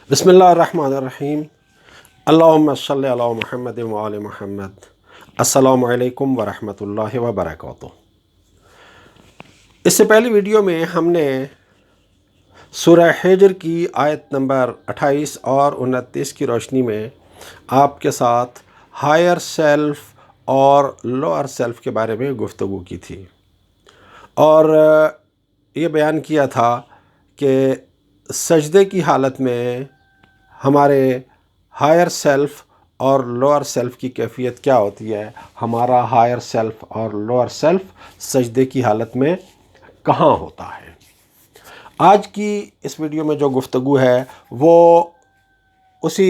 بسم اللہ الرحمن الرحیم۔ اللہم صلی علی محمد و آل محمد۔ السلام علیکم ورحمۃ اللہ وبرکاتہ۔ اس سے پہلی ویڈیو میں ہم نے سورہ حجر کی آیت نمبر 28 اور 29 کی روشنی میں آپ کے ساتھ ہائر سیلف اور لوئر سیلف کے بارے میں گفتگو کی تھی، اور یہ بیان کیا تھا کہ سجدے کی حالت میں ہمارے ہائر سیلف اور لوئر سیلف کی کیفیت کیا ہوتی ہے، ہمارا ہائر سیلف اور لوئر سیلف سجدے کی حالت میں کہاں ہوتا ہے۔ آج کی اس ویڈیو میں جو گفتگو ہے وہ اسی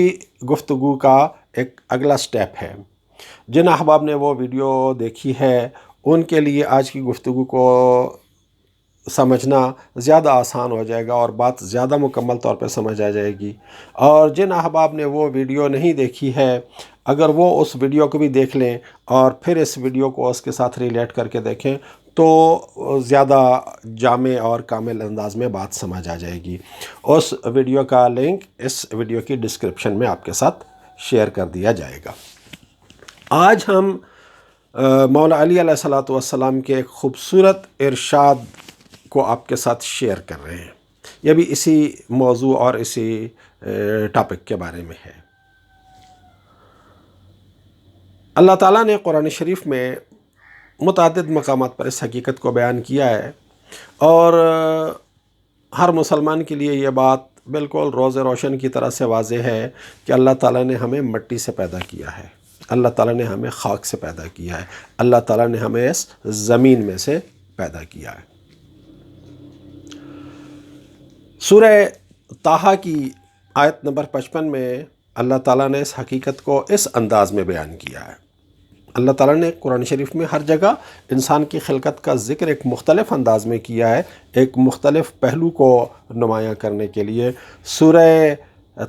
گفتگو کا ایک اگلا سٹیپ ہے۔ جن احباب نے وہ ویڈیو دیکھی ہے ان کے لیے آج کی گفتگو کو سمجھنا زیادہ آسان ہو جائے گا اور بات زیادہ مکمل طور پہ سمجھ آ جائے گی، اور جن احباب نے وہ ویڈیو نہیں دیکھی ہے اگر وہ اس ویڈیو کو بھی دیکھ لیں اور پھر اس ویڈیو کو اس کے ساتھ ریلیٹ کر کے دیکھیں تو زیادہ جامع اور کامل انداز میں بات سمجھ آ جائے گی۔ اس ویڈیو کا لنک اس ویڈیو کی ڈسکرپشن میں آپ کے ساتھ شیئر کر دیا جائے گا۔ آج ہم مولا علی علیہ الصلوۃ والسلام کے ایک خوبصورت ارشاد کو آپ کے ساتھ شیئر کر رہے ہیں۔ یہ بھی اسی موضوع اور اسی ٹاپک کے بارے میں ہے۔ اللہ تعالیٰ نے قرآن شریف میں متعدد مقامات پر اس حقیقت کو بیان کیا ہے، اور ہر مسلمان کے لیے یہ بات بالکل روز روشن کی طرح سے واضح ہے کہ اللہ تعالیٰ نے ہمیں مٹی سے پیدا کیا ہے، اللہ تعالیٰ نے ہمیں خاک سے پیدا کیا ہے، اللہ تعالیٰ نے ہمیں اس زمین میں سے پیدا کیا ہے۔ سورہ طٰہٰ کی آیت نمبر 55 میں اللہ تعالیٰ نے اس حقیقت کو اس انداز میں بیان کیا ہے۔ اللہ تعالیٰ نے قرآن شریف میں ہر جگہ انسان کی خلقت کا ذکر ایک مختلف انداز میں کیا ہے، ایک مختلف پہلو کو نمایاں کرنے کے لیے۔ سورہ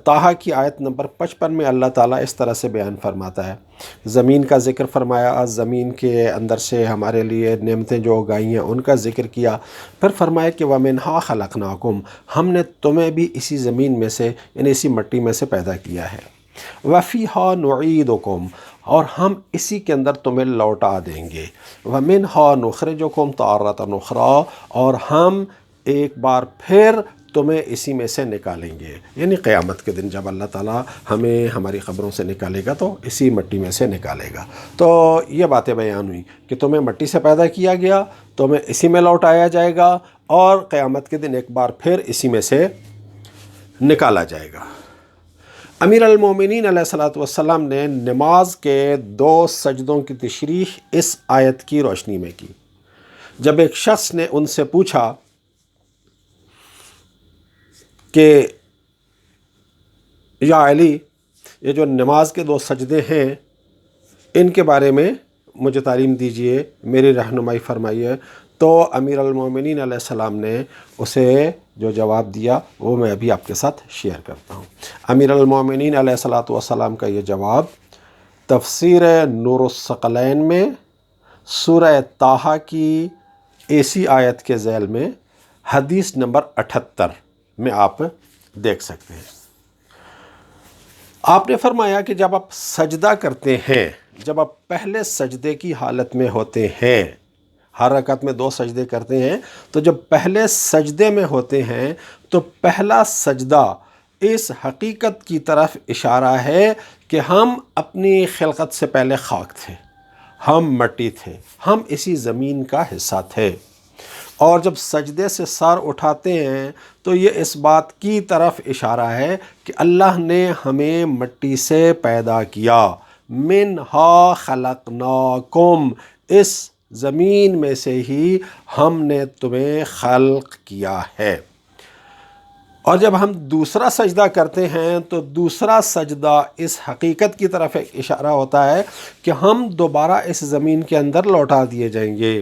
طٰہٰ کی آیت نمبر 55 میں اللہ تعالیٰ اس طرح سے بیان فرماتا ہے، زمین کا ذکر فرمایا، زمین کے اندر سے ہمارے لیے نعمتیں جو اگائی ہیں ان کا ذکر کیا، پھر فرمایا کہ وَمِنْهَا خَلَقْنَاكُمْ، ہم نے تمہیں بھی اسی زمین میں سے یعنی اسی مٹی میں سے پیدا کیا ہے، وَفِيهَا نُعِيدُكُمْ، اور ہم اسی کے اندر تمہیں لوٹا دیں گے، وَمِنْهَا نُخْرِجُكُمْ تَارَةً أُخْرَىٰ، اور ہم ایک بار پھر تمہیں اسی میں سے نکالیں گے، یعنی قیامت کے دن جب اللہ تعالیٰ ہمیں ہماری قبروں سے نکالے گا تو اسی مٹی میں سے نکالے گا۔ تو یہ باتیں بیان ہوئی کہ تمہیں مٹی سے پیدا کیا گیا، تمہیں اسی میں لوٹایا جائے گا، اور قیامت کے دن ایک بار پھر اسی میں سے نکالا جائے گا۔ امیر المومنین علیہ الصلوۃ والسلام نے نماز کے 2 سجدوں کی تشریح اس آیت کی روشنی میں کی۔ جب ایک شخص نے ان سے پوچھا کہ یا علی، یہ جو نماز کے 2 سجدے ہیں ان کے بارے میں مجھے تعلیم دیجئے، میری رہنمائی فرمائیے، تو امیر المومنین علیہ السلام نے اسے جو جواب دیا وہ میں ابھی آپ کے ساتھ شیئر کرتا ہوں۔ امیر المومنین علیہ الصلوۃ والسلام کا یہ جواب تفسیر نور الثقلین میں سورہ طٰہٰ کی اسی آیت کے ذیل میں حدیث نمبر 78 میں آپ دیکھ سکتے ہیں۔ آپ نے فرمایا کہ جب آپ سجدہ کرتے ہیں، جب آپ پہلے سجدے کی حالت میں ہوتے ہیں، ہر رکعت میں 2 سجدے کرتے ہیں، تو جب پہلے سجدے میں ہوتے ہیں تو پہلا سجدہ اس حقیقت کی طرف اشارہ ہے کہ ہم اپنی خلقت سے پہلے خاک تھے، ہم مٹی تھے، ہم اسی زمین کا حصہ تھے، اور جب سجدے سے سر اٹھاتے ہیں تو یہ اس بات کی طرف اشارہ ہے کہ اللہ نے ہمیں مٹی سے پیدا کیا، منہا خلقناکم، اس زمین میں سے ہی ہم نے تمہیں خلق کیا ہے۔ اور جب ہم دوسرا سجدہ کرتے ہیں تو دوسرا سجدہ اس حقیقت کی طرف ایک اشارہ ہوتا ہے کہ ہم دوبارہ اس زمین کے اندر لوٹا دیے جائیں گے،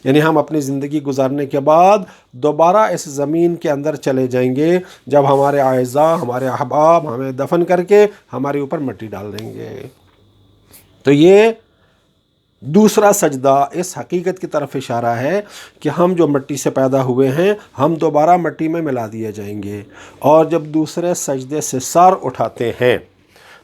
یعنی ہم اپنی زندگی گزارنے کے بعد دوبارہ اس زمین کے اندر چلے جائیں گے، جب ہمارے اعزاء، ہمارے احباب ہمیں دفن کر کے ہمارے اوپر مٹی ڈال دیں گے۔ تو یہ دوسرا سجدہ اس حقیقت کی طرف اشارہ ہے کہ ہم جو مٹی سے پیدا ہوئے ہیں ہم دوبارہ مٹی میں ملا دیے جائیں گے، اور جب دوسرے سجدے سے سر اٹھاتے ہیں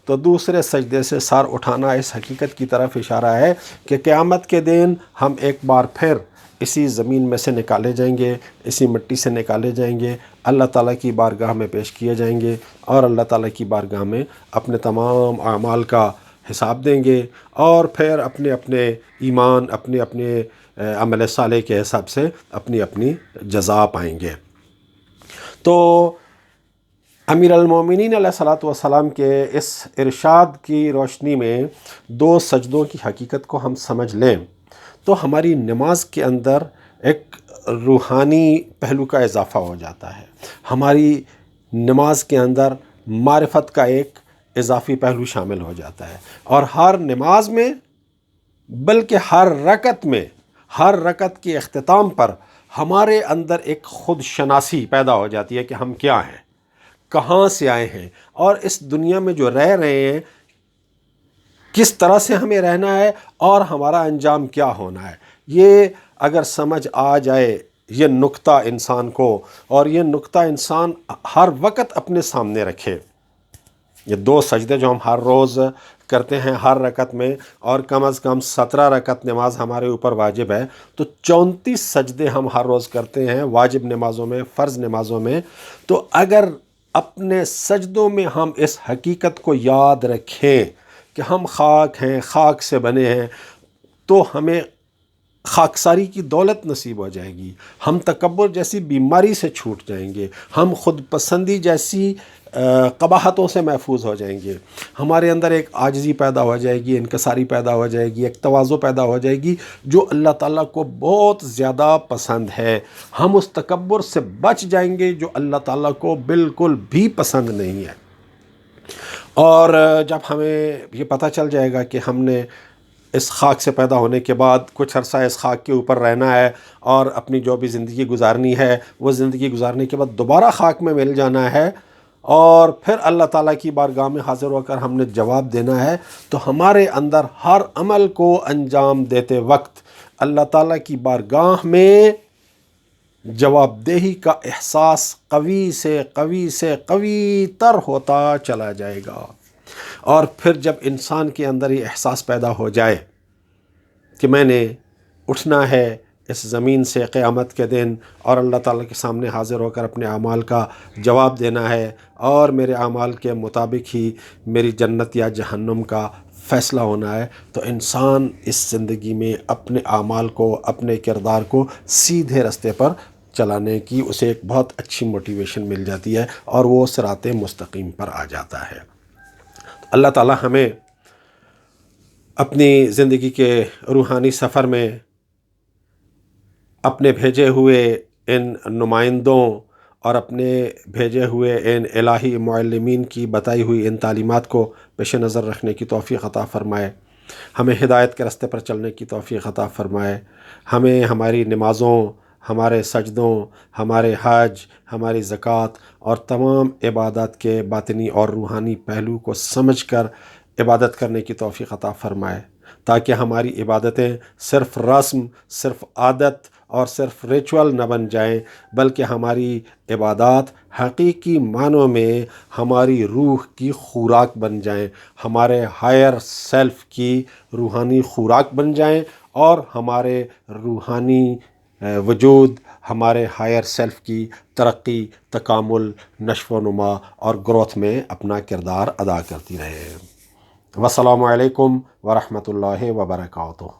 تو دوسرے سجدے سے سر اٹھانا اس حقیقت کی طرف اشارہ ہے کہ قیامت کے دن ہم ایک بار پھر اسی زمین میں سے نکالے جائیں گے، اسی مٹی سے نکالے جائیں گے، اللہ تعالیٰ کی بارگاہ میں پیش کیے جائیں گے، اور اللہ تعالیٰ کی بارگاہ میں اپنے تمام اعمال کا حساب دیں گے، اور پھر اپنے اپنے ایمان، اپنے اپنے عمل صالح کے حساب سے اپنی اپنی جزا پائیں گے۔ تو امیر المومنین علیہ الصلاۃ والسلام کے اس ارشاد کی روشنی میں دو سجدوں کی حقیقت کو ہم سمجھ لیں تو ہماری نماز کے اندر ایک روحانی پہلو کا اضافہ ہو جاتا ہے، ہماری نماز کے اندر معرفت کا ایک اضافی پہلو شامل ہو جاتا ہے، اور ہر نماز میں بلکہ ہر رکعت کے اختتام پر ہمارے اندر ایک خود شناسی پیدا ہو جاتی ہے کہ ہم کیا ہیں، کہاں سے آئے ہیں، اور اس دنیا میں جو رہ رہے ہیں کس طرح سے ہمیں رہنا ہے اور ہمارا انجام کیا ہونا ہے۔ یہ اگر سمجھ آ جائے یہ نقطہ انسان کو، اور یہ نقطہ انسان ہر وقت اپنے سامنے رکھے، یہ دو سجدے جو ہم ہر روز کرتے ہیں ہر رکعت میں، اور کم از کم 17 رکعت نماز ہمارے اوپر واجب ہے، تو 34 سجدے ہم ہر روز کرتے ہیں واجب نمازوں میں، فرض نمازوں میں۔ تو اگر اپنے سجدوں میں ہم اس حقیقت کو یاد رکھیں کہ ہم خاک ہیں، خاک سے بنے ہیں، تو ہمیں خاکساری کی دولت نصیب ہو جائے گی، ہم تکبر جیسی بیماری سے چھوٹ جائیں گے، ہم خود پسندی جیسی قباحتوں سے محفوظ ہو جائیں گے، ہمارے اندر ایک عاجزی پیدا ہو جائے گی، انکساری پیدا ہو جائے گی، ایک تواضع پیدا ہو جائے گی جو اللہ تعالیٰ کو بہت زیادہ پسند ہے۔ ہم اس تکبر سے بچ جائیں گے جو اللہ تعالیٰ کو بالکل بھی پسند نہیں ہے۔ اور جب ہمیں یہ پتہ چل جائے گا کہ ہم نے اس خاک سے پیدا ہونے کے بعد کچھ عرصہ اس خاک کے اوپر رہنا ہے، اور اپنی جو بھی زندگی گزارنی ہے وہ زندگی گزارنے کے بعد دوبارہ خاک میں مل جانا ہے، اور پھر اللہ تعالیٰ کی بارگاہ میں حاضر ہو کر ہم نے جواب دینا ہے، تو ہمارے اندر ہر عمل کو انجام دیتے وقت اللہ تعالیٰ کی بارگاہ میں جواب دہی کا احساس قوی سے قوی تر ہوتا چلا جائے گا۔ اور پھر جب انسان کے اندر یہ احساس پیدا ہو جائے کہ میں نے اٹھنا ہے اس زمین سے قیامت کے دن، اور اللہ تعالیٰ کے سامنے حاضر ہو کر اپنے اعمال کا جواب دینا ہے، اور میرے اعمال کے مطابق ہی میری جنت یا جہنم کا فیصلہ ہونا ہے، تو انسان اس زندگی میں اپنے اعمال کو، اپنے کردار کو سیدھے راستے پر چلانے کی اسے ایک بہت اچھی موٹیویشن مل جاتی ہے، اور وہ صراط مستقیم پر آ جاتا ہے۔ اللہ تعالیٰ ہمیں اپنی زندگی کے روحانی سفر میں اپنے بھیجے ہوئے ان نمائندوں اور اپنے بھیجے ہوئے ان الہی معلمین کی بتائی ہوئی ان تعلیمات کو پیش نظر رکھنے کی توفیق عطا فرمائے، ہمیں ہدایت کے راستے پر چلنے کی توفیق عطا فرمائے، ہمیں ہماری نمازوں، ہمارے سجدوں، ہمارے حج، ہماری زکوٰۃ اور تمام عبادات کے باطنی اور روحانی پہلو کو سمجھ کر عبادت کرنے کی توفیق عطا فرمائے، تاکہ ہماری عبادتیں صرف رسم، صرف عادت اور صرف ریچول نہ بن جائیں، بلکہ ہماری عبادات حقیقی معنوں میں ہماری روح کی خوراک بن جائیں، ہمارے ہائر سیلف کی روحانی خوراک بن جائیں، اور ہمارے روحانی وجود ہمارے ہائر سیلف کی ترقی، تکامل، نشو و نما اور گروتھ میں اپنا کردار ادا کرتی رہے۔ والسلام علیکم ورحمۃ اللہ وبرکاتہ۔